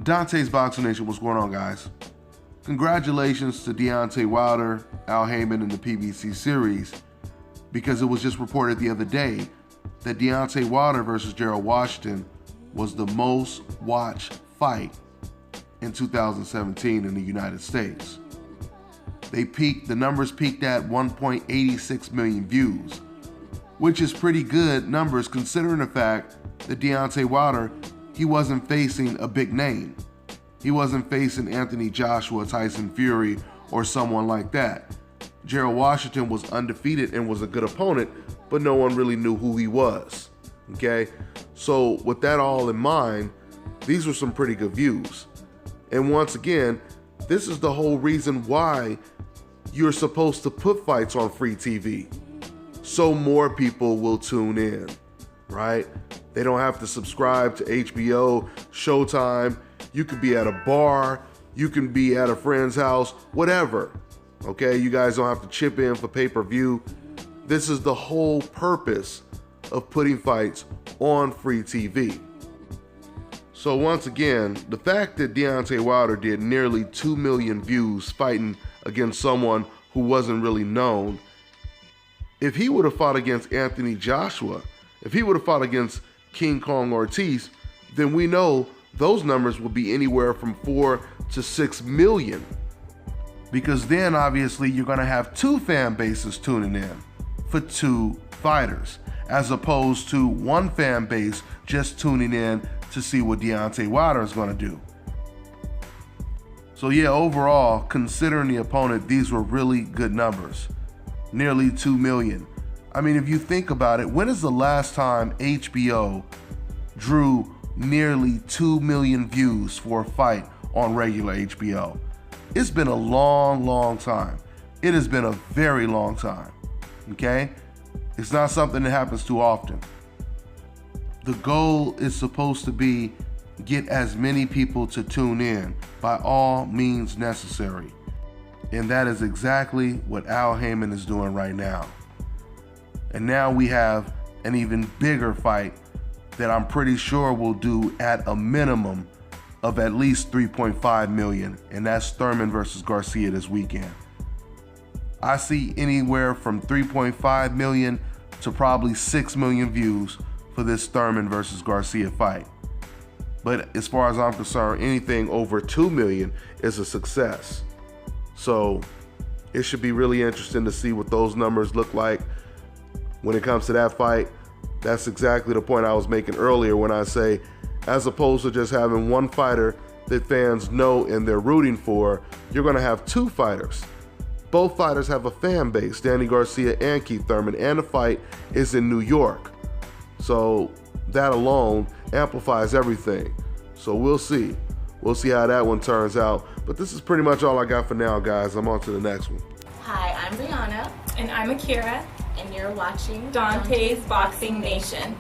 Dante's Boxing Nation, what's going on, guys? Congratulations to Deontay Wilder, Al Haymon in the PBC series, because it was just reported the other day that Deontay Wilder versus Gerald Washington was the most watched fight in 2017 in the United States. The numbers peaked at 1.86 million views, which is pretty good numbers considering the fact that Deontay Wilder, he wasn't facing a big name. He wasn't facing Anthony Joshua, Tyson Fury, or someone like that. Gerald Washington was undefeated and was a good opponent, but no one really knew who he was, okay? So with that all in mind, these were some pretty good views. And once again, this is the whole reason why you're supposed to put fights on free TV, so more people will tune in, right? They don't have to subscribe to HBO, Showtime. You could be at a bar, you can be at a friend's house, whatever. Okay, you guys don't have to chip in for pay-per-view. This is the whole purpose of putting fights on free TV. So once again, the fact that Deontay Wilder did nearly 2 million views fighting against someone who wasn't really known, if he would have fought against Anthony Joshua, if he would have fought against King Kong Ortiz, then we know those numbers will be anywhere from 4 to 6 million. Because then obviously you're going to have two fan bases tuning in for two fighters, as opposed to one fan base just tuning in to see what Deontay Wilder is going to do. So yeah, overall, considering the opponent, these were really good numbers. Nearly 2 million. I mean, if you think about it, when is the last time HBO drew nearly 2 million views for a fight on regular HBO? It's been a long time. It has been a very long time, okay? It's not something that happens too often. The goal is supposed to be get as many people to tune in by all means necessary. And that is exactly what Al Haymon is doing right now. And now we have an even bigger fight that I'm pretty sure will do at a minimum of at least 3.5 million, and that's Thurman versus Garcia this weekend. I see anywhere from 3.5 million to probably 6 million views for this Thurman versus Garcia fight. But as far as I'm concerned, anything over 2 million is a success. So it should be really interesting to see what those numbers look like when it comes to that fight. That's exactly the point I was making earlier when I say, as opposed to just having one fighter that fans know and they're rooting for, you're going to have two fighters. Both fighters have a fan base, Danny Garcia and Keith Thurman, and the fight is in New York. So that alone amplifies everything. So we'll see. We'll see how that one turns out. But this is pretty much all I got for now, guys. I'm on to the next one. Hi, I'm Brianna. And I'm Akira. And you're watching Dante's Boxing Nation.